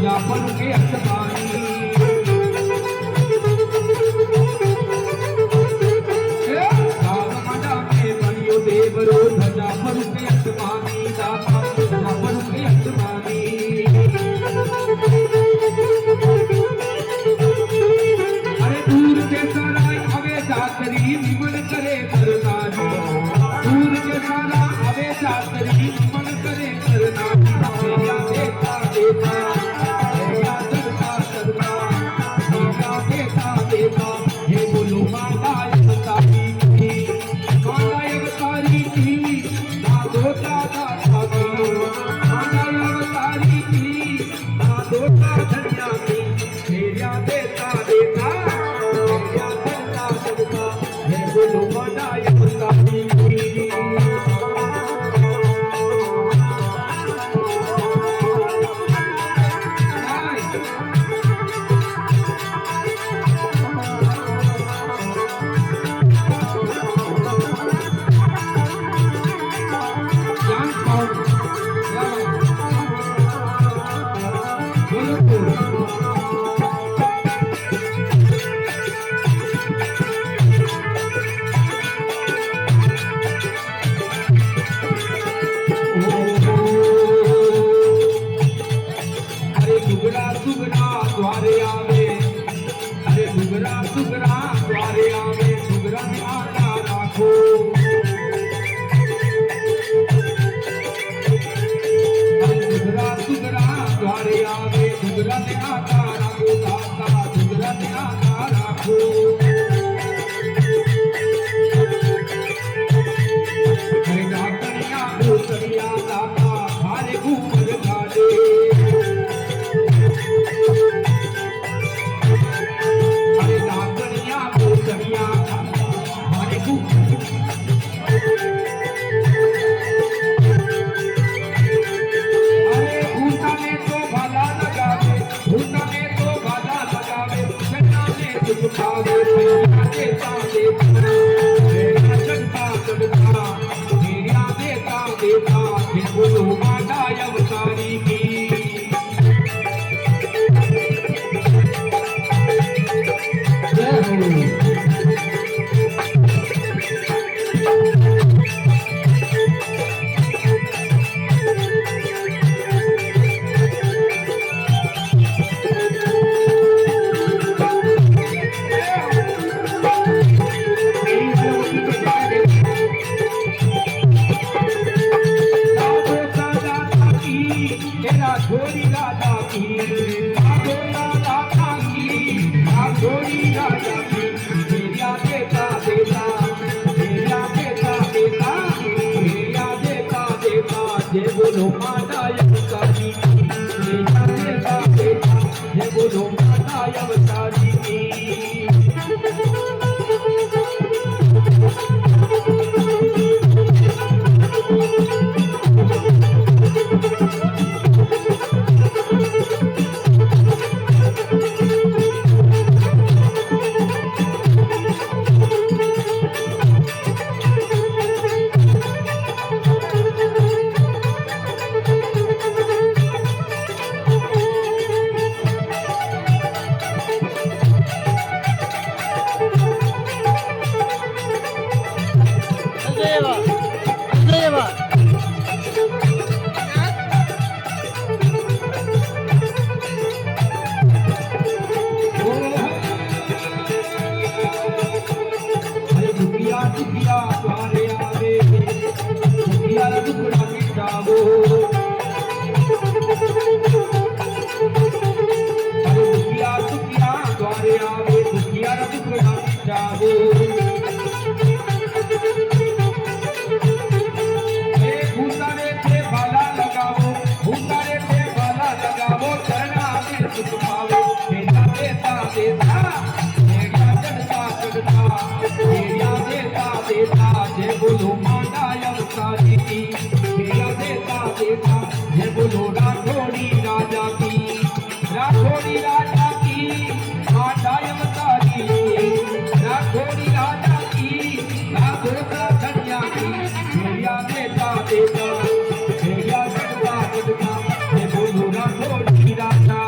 यापन के अटमानी राम मना में बनियो देवरो धजा पर के अटमानी दाता यापन के अटमानी अरे दूर के सराय अवे जातरी विमल करे करनानी दूर के सारा अवे जातरी विमल करे करनानी मेरा देता देता मेरा सरता सरता मेरा देता देता हे बोलो माता अवतारी की ना दोता दाता की माता अवतारी की ना दोता धन्या की मेरा देता देता मेरा सरता सरता हे बोलो माता अवतारी की द्वारे आवे अरे सुगरा सुगरा द्वारे आवे सुगरा में आटा राखो अरे सुगरा सुगरा द्वारे आवे सुगरा में आटा राखो दाता सुगरा में आटा राखो अरे दातरिया भूतरिया दाता भारे घूमर गाड़े छोरी राजा की छोरी राजा की मेरा देता देता मेरा देता देता मेरा देता देता जय बोलो माता अवतारी मेरा देता देता जय बोलो माता अवतारी दुखिया द्वारे आवे दुखिया दुखड़ा मिटावो अरे दुखिया द्वारे आवे दुखिया दुखड़ा मिटावो भूतारे पे भाला लगावो भूतारे पे भाला लगावो चरना में सुख पावो देता देता देता मेरा चढ़ता चढ़ता मेरा देता देता जय बोलो माता अवतारी की मेरा देता देता जय बोलो राठौड़ी राजा की राठौड़ी राजा की माता अवतारी राठौड़ी राजा की राघोता धन्या की मेरा देता देता मेरा चढ़ता चढ़ता जय बोलो राठौड़ी राजा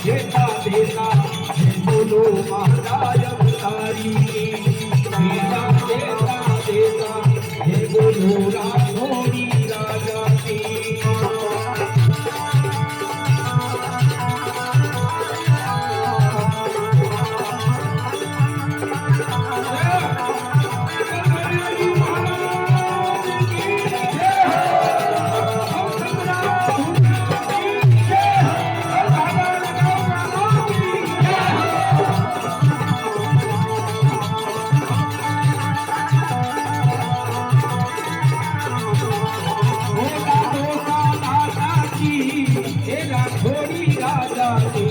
देता देता बोलो महाराज अवतारी देता देता देता हे बोलो राघोरी राजा की थोड़ी राजा की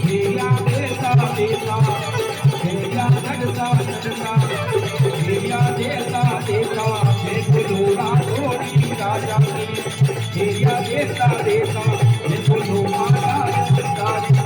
देता देता देता देता देता देता जय बोलो थोड़ी राजा की देता देता जय बोलो राजा देता